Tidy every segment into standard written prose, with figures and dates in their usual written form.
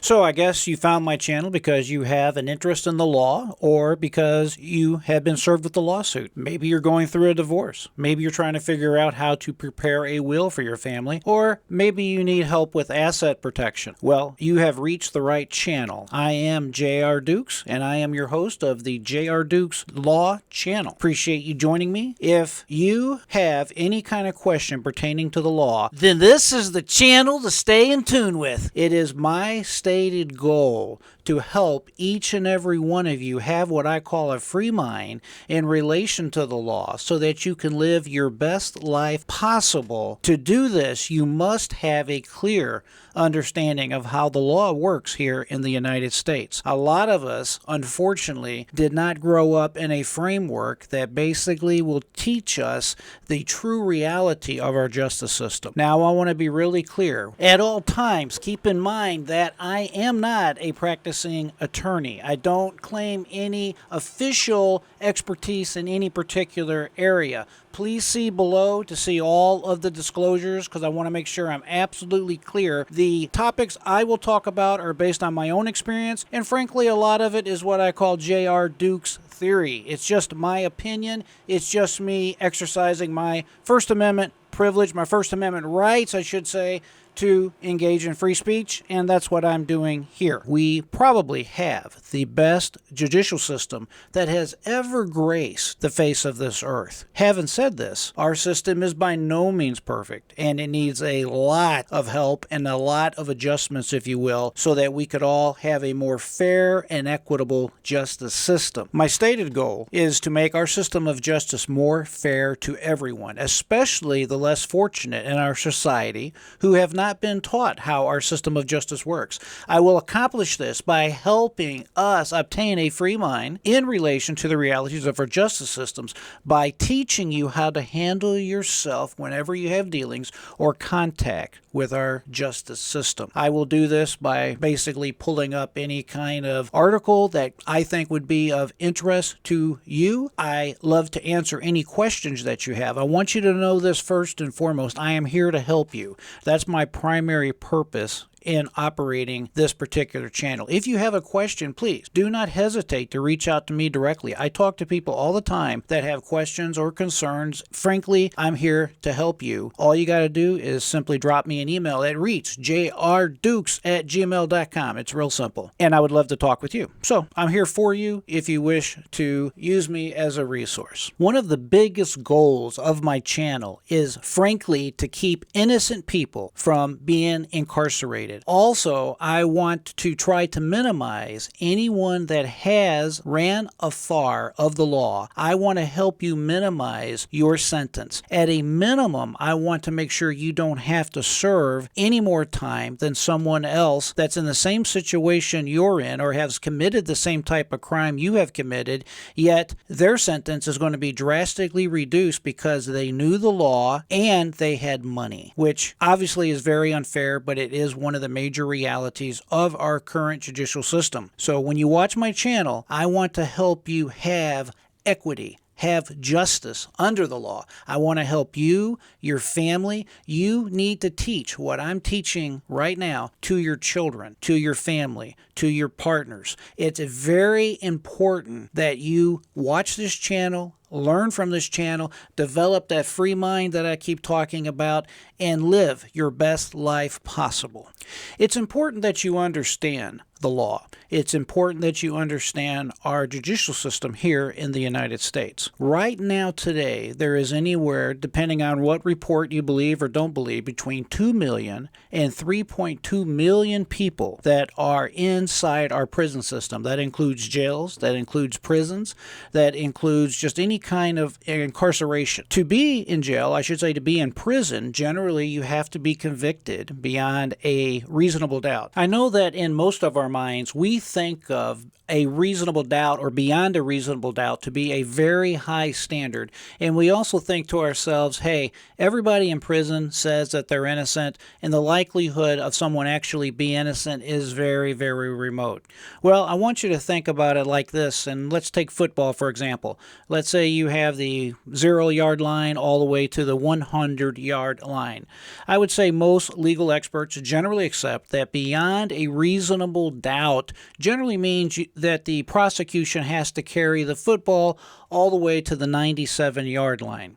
So I guess you found my channel because you have an interest in the law or because you have been served with a lawsuit. Maybe you're going through a divorce. Maybe you're trying to figure out how to prepare a will for your family, or maybe you need help with asset protection. Well, you have reached the right channel. I am J.R.Dukes, and I am your host of the J.R.Dukes Law Channel. Appreciate you joining me. If you have any kind of question pertaining to the law, then this is the channel to stay in tune with. It is my stated goal to help each and every one of you have what I call a free mind in relation to the law so that you can live your best life possible. To do this, you must have a clear understanding of how the law works here in the United States. A lot of us, unfortunately, did not grow up in a framework that basically will teach us the true reality of our justice system. Now, I want to be really clear. At all times, keep in mind that I am not a practicing attorney. I don't claim any official expertise in any particular area. Please see below to see all of the disclosures because I want to make sure I'm absolutely clear. The topics I will talk about are based on my own experience, and frankly, a lot of it is what I call J.R.Dukes theory. It's just my opinion. It's just me exercising my First Amendment privilege, my First Amendment rights, I should say, to engage in free speech, and that's what I'm doing here. We probably have the best judicial system that has ever graced the face of this earth. Having said this, our system is by no means perfect, and it needs a lot of help and a lot of adjustments, if you will, so that we could all have a more fair and equitable justice system. My stated goal is to make our system of justice more fair to everyone, especially the less fortunate in our society who have not been taught how our system of justice works. I will accomplish this by helping us obtain a free mind in relation to the realities of our justice systems by teaching you how to handle yourself whenever you have dealings or contact with our justice system. I will do this by basically pulling up any kind of article that I think would be of interest to you. I love to answer any questions that you have. I want you to know this first and foremost. I am here to help you. That's my primary purpose in operating this particular channel. If you have a question, please do not hesitate to reach out to me directly. I talk to people all the time that have questions or concerns. Frankly, I'm here to help you. All you got to do is simply drop me an email at ReachJRDukes@gmail.com. It's real simple. And I would love to talk with you. So I'm here for you if you wish to use me as a resource. One of the biggest goals of my channel is, frankly, to keep innocent people from being incarcerated. Also, I want to try to minimize anyone that has ran afar of the law. I want to help you minimize your sentence. At a minimum, I want to make sure you don't have to serve any more time than someone else that's in the same situation you're in or has committed the same type of crime you have committed, yet their sentence is going to be drastically reduced because they knew the law and they had money, which obviously is very unfair, but it is one of the major realities of our current judicial system. So when you watch my channel, I want to help you have equity, have justice under the law. I want to help you, your family. You need to teach what I'm teaching right now to your children, to your family, to your partners. It's very important that you watch this channel, learn from this channel, develop that free mind that I keep talking about, and live your best life possible. It's important that you understand the law. It's important that you understand our judicial system here in the United States. Right now, today, there is anywhere, depending on what report you believe or don't believe, between 2 million and 3.2 million people that are inside our prison system. That includes jails, that includes prisons, that includes just any kind of incarceration. To be in jail, I should say to be in prison, generally you have to be convicted beyond a reasonable doubt. I know that in most of our minds, we think of a reasonable doubt or beyond a reasonable doubt to be a very high standard. And we also think to ourselves, hey, everybody in prison says that they're innocent, and the likelihood of someone actually being innocent is very, very remote. Well, I want you to think about it like this, and let's take football, for example. Let's say say you have the 0-yard line all the way to the 100-yard line. I would say most legal experts generally accept that beyond a reasonable doubt generally means that the prosecution has to carry the football all the way to the 97-yard line.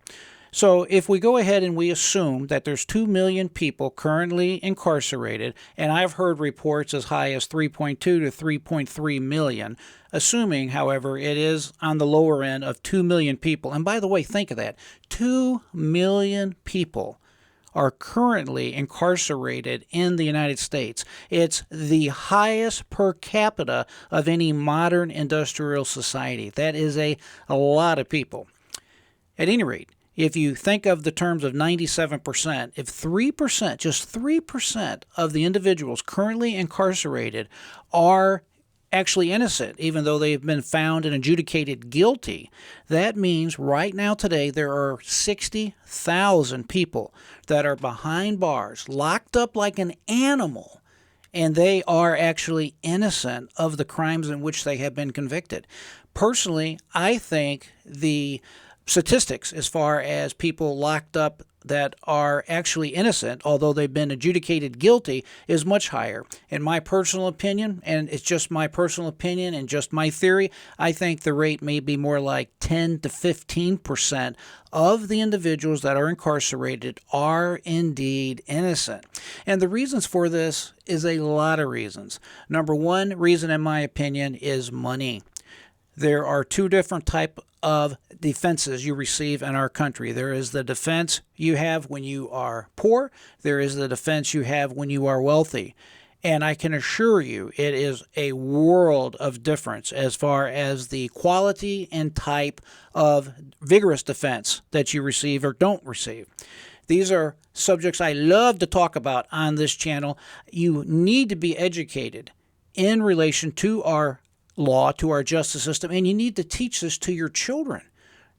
So if we go ahead and we assume that there's 2 million people currently incarcerated, and I've heard reports as high as 3.2 to 3.3 million, assuming, however, it is on the lower end of 2 million people. And by the way, think of that. 2 million people are currently incarcerated in the United States. It's the highest per capita of any modern industrial society. That is a lot of people. At any rate, if you think of the terms of 97%, if 3%, just 3% of the individuals currently incarcerated are actually innocent, even though they've been found and adjudicated guilty, that means right now today there are 60,000 people that are behind bars, locked up like an animal, and they are actually innocent of the crimes in which they have been convicted. Personally, I think the statistics as far as people locked up that are actually innocent, although they've been adjudicated guilty, is much higher. In my personal opinion, and it's just my personal opinion and just my theory, I think the rate may be more like 10 to 15% of the individuals that are incarcerated are indeed innocent. And the reasons for this is a lot of reasons. Number one reason, in my opinion, is money. There are two different types of defenses you receive in our country. There is the defense you have when you are poor. There is the defense you have when you are wealthy. And I can assure you it is a world of difference as far as the quality and type of vigorous defense that you receive or don't receive. These are subjects I love to talk about on this channel. You need to be educated in relation to our law, to our justice system, and you need to teach this to your children.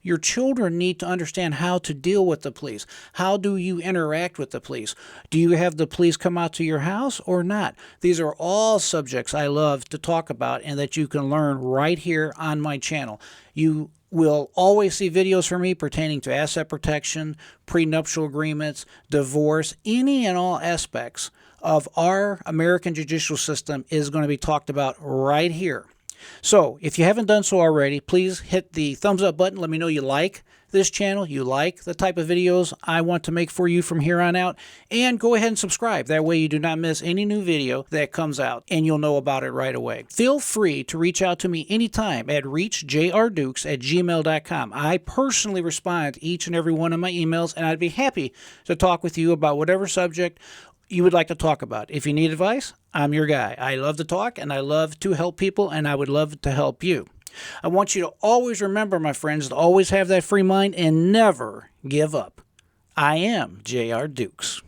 Your children need to understand how to deal with the police. How do you interact with the police? Do you have the police come out to your house or not? These are all subjects I love to talk about and that you can learn right here on my channel. You will always see videos from me pertaining to asset protection, prenuptial agreements, divorce, any and all aspects of our American judicial system is going to be talked about right here. So if you haven't done so already, please hit the thumbs up button. Let me know you like this channel, you like the type of videos I want to make for you from here on out, and go ahead and subscribe. That way you do not miss any new video that comes out, and you'll know about it right away. Feel free to reach out to me anytime at ReachJRDukes@gmail.com. I personally respond to each and every one of my emails, and I'd be happy to talk with you about whatever subject you would like to talk about. If you need advice, I'm your guy. I love to talk and I love to help people, and I would love to help you. I want you to always remember, my friends, to always have that free mind and never give up. I am J.R. Dukes.